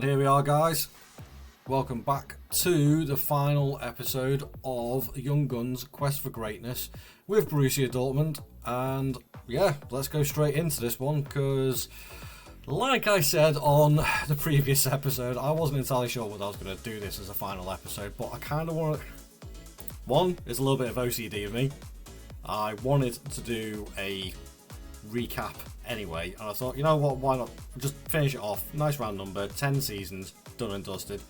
And here we are, guys. Welcome back to the final episode of Young Guns Quest for Greatness with Borussia Dortmund. And yeah, let's go straight into this one because, like I said on the previous episode, I wasn't entirely sure whether I was going to do this as a final episode, but I kind of want to... One, it's a little bit of OCD of me. I wanted to do a recap anyway, and I thought, you know what, why not just finish it off. Nice round number, 10 seasons, done and dusted.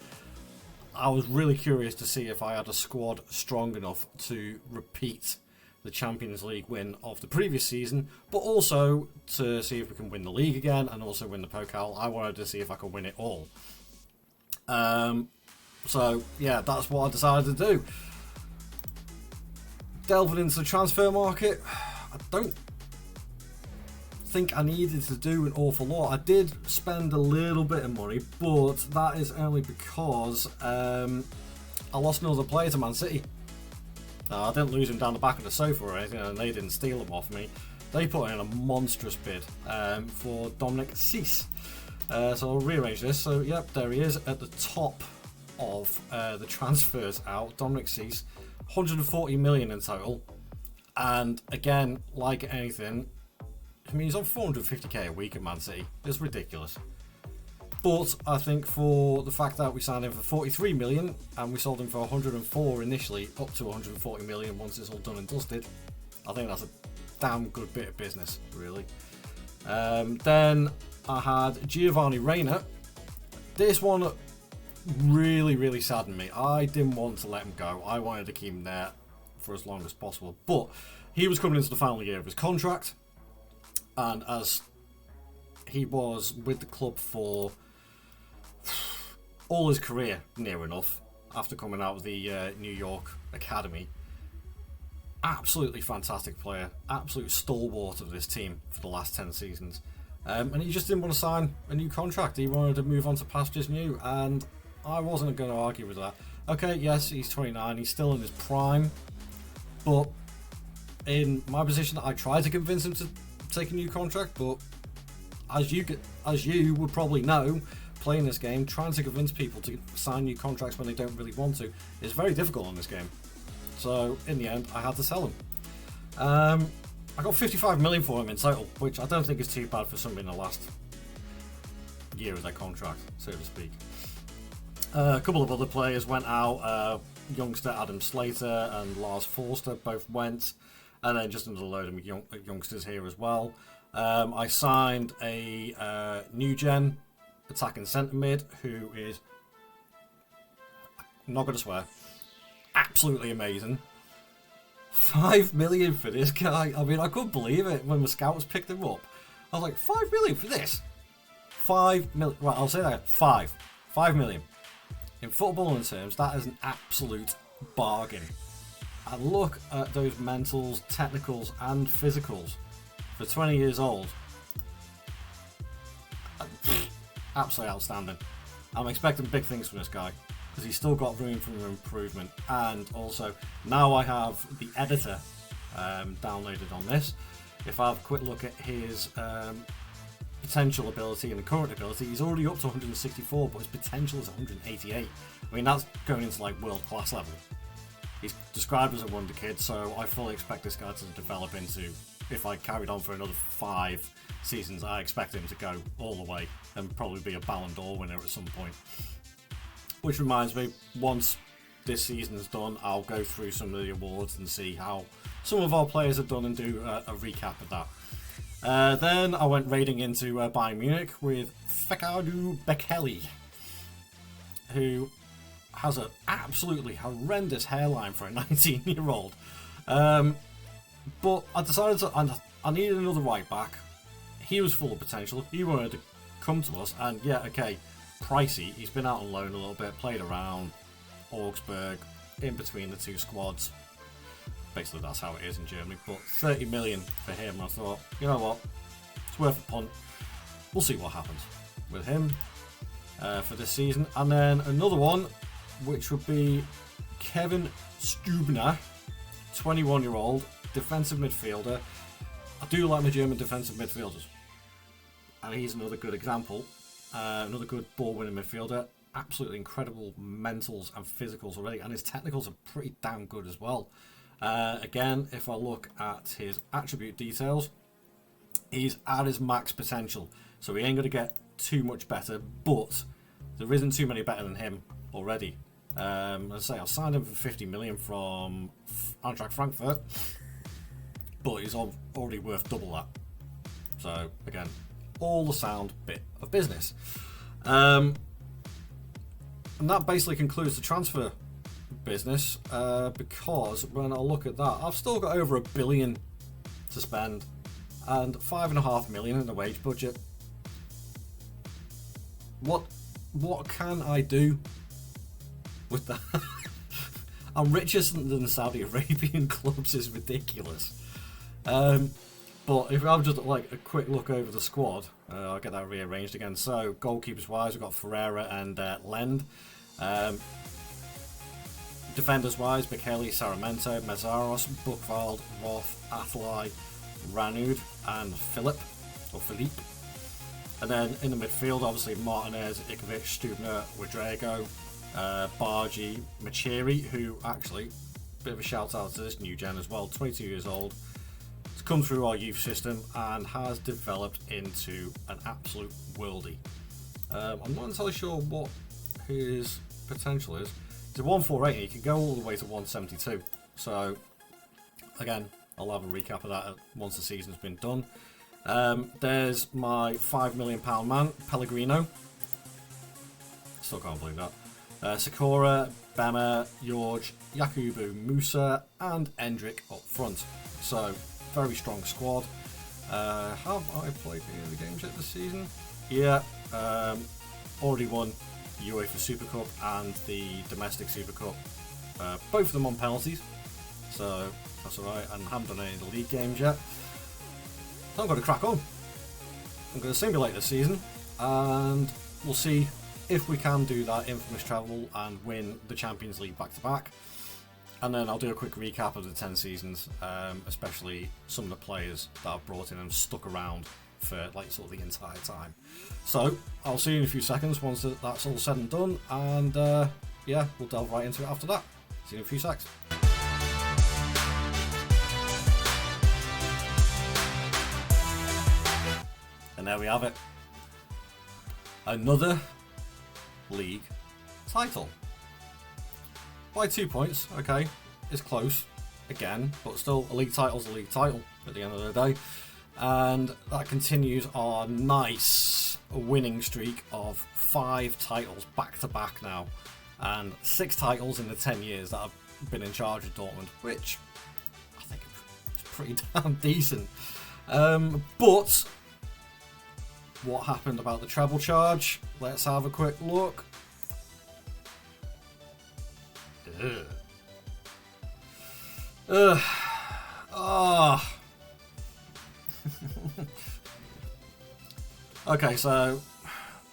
I was really curious to see if I had a squad strong enough to repeat the Champions League win of the previous season, but also to see if we can win the league again and also win the Pokal. I wanted to see if I could win it all. So yeah, that's what I decided to do. Delving into the transfer market, I don't think I needed to do an awful lot. I did spend a little bit of money, but that is only because I lost another player to Man City. I didn't lose him down the back of the sofa or anything, and they didn't steal him off me. They put in a monstrous bid for Dominic Cease. So I'll rearrange this. So yep, there he is at the top of the transfers out. Dominic Cease, 140 million in total, and again, like anything, I mean, he's on 450k a week at Man City. It's ridiculous. But I think for the fact that we signed him for 43 million and we sold him for 104 initially, up to 140 million once it's all done and dusted, I think that's a damn good bit of business, really. Then I had Giovanni Reina. This one really saddened me. I didn't want to let him go. I wanted to keep him there for as long as possible. But he was coming into the final year of his contract. And as he was with the club for all his career, near enough, after coming out of the New York Academy, absolutely fantastic player, absolute stalwart of this team for the last 10 seasons. And he just didn't want to sign a new contract. He wanted to move on to pastures new, and I wasn't going to argue with that. Okay, yes, he's 29, he's still in his prime, but in my position, I tried to convince him to take a new contract, but as you would probably know, playing this game, trying to convince people to sign new contracts when they don't really want to is very difficult on this game. So in the end, I had to sell him. I got 55 million for him in total, which I don't think is too bad for somebody in the last year of their contract, so to speak. A couple of other players went out. Youngster Adam Slater and Lars Forster both went. And then just another load of youngsters here as well. I signed a new gen attacking centre mid who is, I'm not going to swear, absolutely amazing. 5 million for this guy. I mean, I couldn't believe it when the scouts picked him up. I was like, 5 million for this? 5 million. Well, I'll say that. 5 million. In footballing terms, that is an absolute bargain. And look at those mentals, technicals and physicals for 20 years old. Absolutely outstanding. I'm expecting big things from this guy because he's still got room for improvement. And also, now I have the editor downloaded on this. If I have a quick look at his potential ability and the current ability, he's already up to 164, but his potential is 188. I mean, that's going into like world class level. He's described as a wonder kid, so I fully expect this guy to develop into, if I carried on for another 5 seasons, I expect him to go all the way and probably be a Ballon d'Or winner at some point. Which reminds me, once this season is done, I'll go through some of the awards and see how some of our players have done and do a recap of that. Then I went raiding into Bayern Munich with Fekadu Bekele, who has an absolutely horrendous hairline for a 19-year-old. But I decided I needed another right back. He was full of potential. He wanted to come to us, and yeah, okay, pricey. He's been out on loan a little bit, played around Augsburg, in between the two squads. Basically, that's how it is in Germany. But 30 million for him. I thought, you know what, it's worth a punt. We'll see what happens with him for this season. And then another one, which would be Kevin Stubner, 21-year-old defensive midfielder. I do like my German defensive midfielders, and he's another good example Another good ball-winning midfielder. Absolutely incredible mentals and physicals already, and his technicals are pretty damn good as well. Again, if I look at his attribute details, he's at his max potential, so he ain't going to get too much better, but there isn't too many better than him already. As I say, I signed him for 50 million from Eintracht Frankfurt, but he's already worth double that. So again, all the sound bit of business. And that basically concludes the transfer business, because when I look at that, I've still got over £1 billion to spend and 5.5 million in the wage budget. What can I do with that? I'm richer than Saudi Arabian clubs is ridiculous. But if I'm just like a quick look over the squad, I'll get that rearranged again. So goalkeepers wise, we've got Ferreira and Lend. Defenders wise, Bekele, Saramento, Mezzaros, Buchwald, Roth, Athlai, Ranud and Philippe. And then in the midfield, obviously Martinez, Ikovic, Stubner, Wadrego, Bargi, Machiri, who actually, bit of a shout out to this new gen as well, 22 years old. Has come through our youth system and has developed into an absolute worldie. I'm not entirely sure what his potential is. He's a 148 and he can go all the way to 172. So, again, I'll have a recap of that once the season's been done. There's my £5 million man, Pellegrino. Still can't believe that. Sakura, Bema, George, Yakubu, Musa, and Endrick up front. So, very strong squad. Have I played any of the games yet this season? Yeah. Already won UEFA Super Cup and the Domestic Super Cup. Both of them on penalties. So, that's alright. And haven't done any of the league games yet. I'm going to crack on. I'm going to simulate this season. And we'll see if we can do that infamous travel and win the Champions League back-to-back. And then I'll do a quick recap of the 10 seasons, especially some of the players that I've brought in and stuck around for like sort of the entire time. So I'll see you in a few seconds once that's all said and done, and yeah, we'll delve right into it after that. See you in a few secs. And there we have it. Another league title. By 2 points, okay, it's close again, but still a league title's a league title at the end of the day. And that continues our nice winning streak of 5 titles back to back now, and 6 titles in the 10 years that I've been in charge of Dortmund, which I think is pretty damn decent. But what happened about the treble charge? Let's have a quick look. Okay, so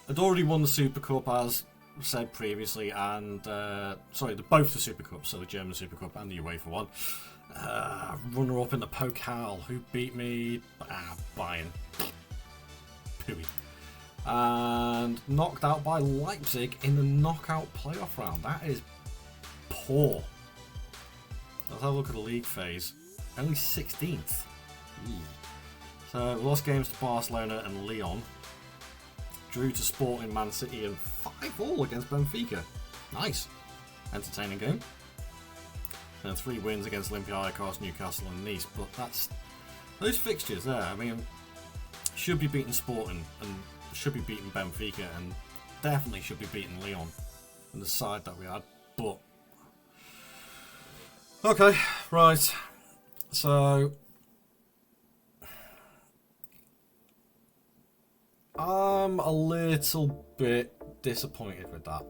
I'd already won the Super Cup as said previously, and both the Super Cups, so the German Super Cup and the UEFA one. Runner up in the Pokal, who beat me? Bayern. Pooey. And knocked out by Leipzig in the knockout playoff round. That is poor. Let's have a look at the league phase. Only 16th. So lost games to Barcelona and Lyon. Drew to Sporting, Man City, and 5-5 against Benfica. Nice. Entertaining game. And 3 wins against Olympiacos, Newcastle, and Nice. But that's those fixtures there. I mean, should be beating Sporting and should be beating Benfica and definitely should be beating Lyon and the side that we had. But okay, right. So I'm a little bit disappointed with that.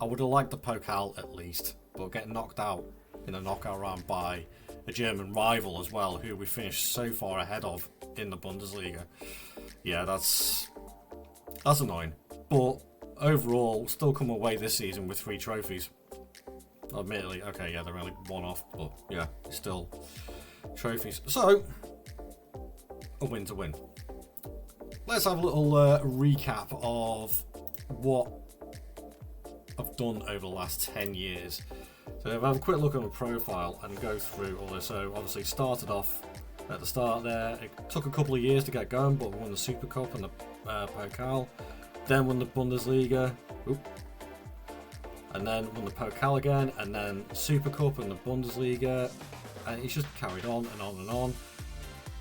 I would have liked the Pokal at least, but getting knocked out in a knockout round by a German rival as well, who we finished so far ahead of in the Bundesliga. Yeah, that's annoying. But overall, still come away this season with 3 trophies. Admittedly, okay, yeah, they're only one off, but yeah, still trophies. So, a win to win. let's have a little recap of what I've done over the last 10 years. So if I have a quick look at my profile and go through all this, so obviously started off at the start there. It took a couple of years to get going, but won the Super Cup and the Pokal. Then won the Bundesliga. And then won the Pokal again, and then Super Cup and the Bundesliga. And he's just carried on and on and on.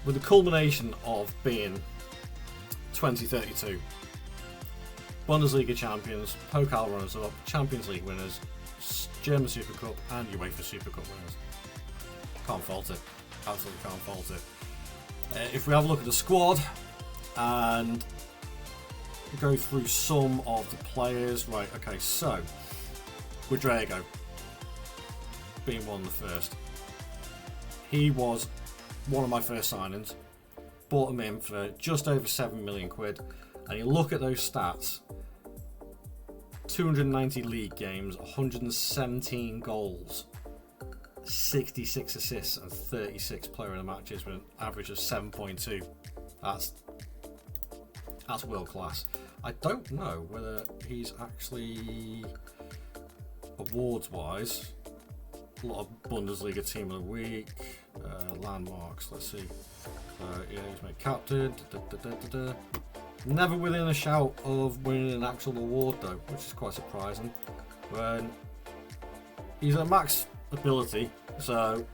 With the culmination of being 2032. Bundesliga champions, Pokal runners-up, Champions League winners, German Super Cup and UEFA Super Cup winners. Can't fault it. Absolutely can't fault it. If we have a look at the squad and go through some of the players. Right, okay, so Rodrigo being one of the first. He was one of my first signings. Bought him in for just over 7 million quid. And you look at those stats, 290 league games, 117 goals, 66 assists and 36 player of the matches with an average of 7.2. That's world class. I don't know whether he's actually, awards wise, a lot of Bundesliga team of the week, landmarks, let's see. Yeah, he's made captain. Never within a shout of winning an actual award though, which is quite surprising. When he's at max ability, so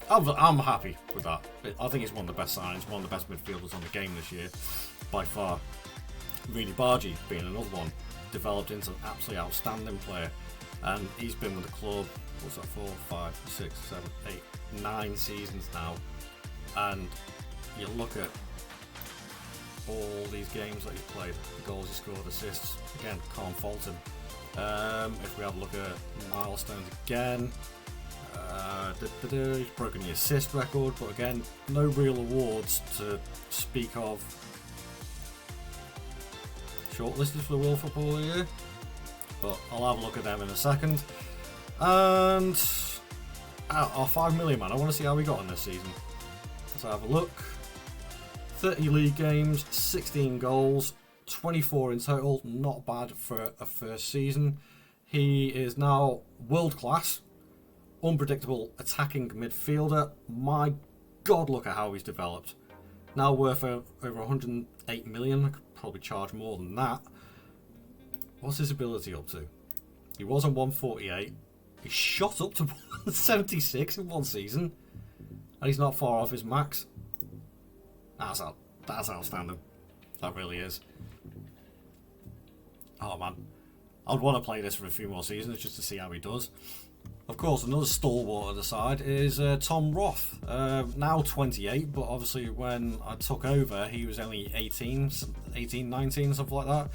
I'm happy with that. I think he's one of the best signings, one of the best midfielders on the game this year, by far. Really Bargy being another one, developed into an absolutely outstanding player, and he's been with the club, what's that, 4, 5, 6, 7, 8, 9 seasons now, and you look at all these games that he's played, the goals he scored, assists, again, can't fault him. If we have a look at milestones again, he's broken the assist record, but again, no real awards to speak of. Shortlisted for the World Football of the Year, but I'll have a look at them in a second. And our 5 million man, I want to see how we got in this season. Let's have a look. 30 league games, 16 goals, 24 in total, not bad for a first season. He is now world class, unpredictable attacking midfielder. My God, look at how he's developed. Now worth over 108 million, I could probably charge more than that. What's his ability up to? He was on 148, he shot up to 176 in one season, and he's not far off his max. That's outstanding. That really is. Oh man, I'd want to play this for a few more seasons just to see how he does. Of course, another stalwart at the side is Tom Roth. Now 28, but obviously when I took over, he was only 18, 19, something like that.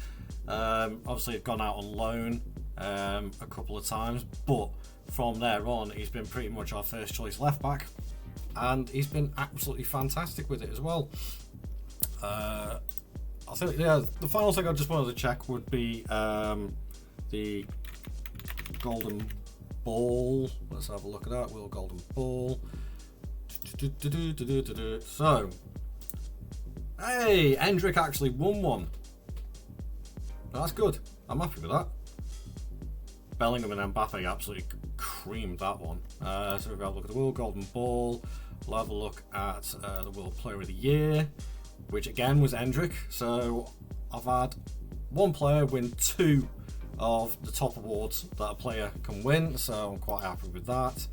Obviously, he'd gone out on loan a couple of times, but from there on, he's been pretty much our first choice left back, and he's been absolutely fantastic with it as well. I think, yeah, the final thing I just wanted to check would be the golden ball. Let's have a look at that. Will golden ball. So, hey, Hendrick actually won one. That's good. I'm happy with that. Bellingham and Mbappe absolutely creamed that one. So we've got a look at the World Golden Ball. We'll have a look at the World Player of the Year, which again was Hendrick. So I've had one player win 2 of the top awards that a player can win, so I'm quite happy with that.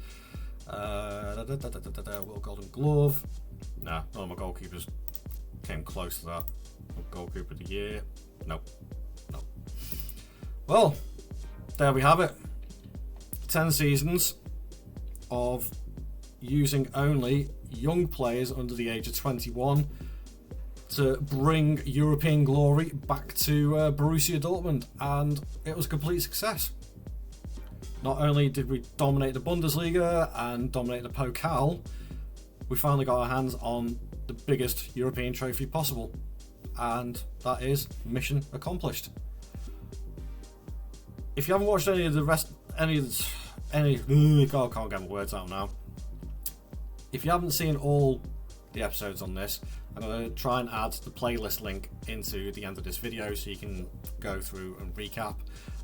World Golden Glove. Nah, none of my goalkeepers came close to that. Goalkeeper of the Year. Nope. Well, there we have it. 10 seasons of using only young players under the age of 21 to bring European glory back to Borussia Dortmund, and it was a complete success. Not only did we dominate the Bundesliga and dominate the Pokal, we finally got our hands on the biggest European trophy possible, and that is mission accomplished. If you haven't watched any of the rest, God, I can't get my words out now. If you haven't seen all the episodes on this, I'm going to try and add the playlist link into the end of this video so you can go through and recap.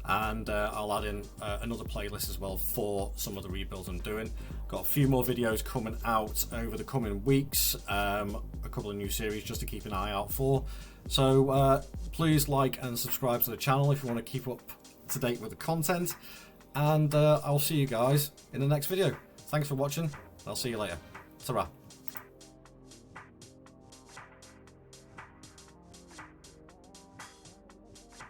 And I'll add in another playlist as well for some of the rebuilds I'm doing. Got a few more videos coming out over the coming weeks, a couple of new series just to keep an eye out for. So please like and subscribe to the channel if you want to keep up to date with the content. And I'll see you guys in the next video. Thanks for watching. I'll see you later. Ta-ra.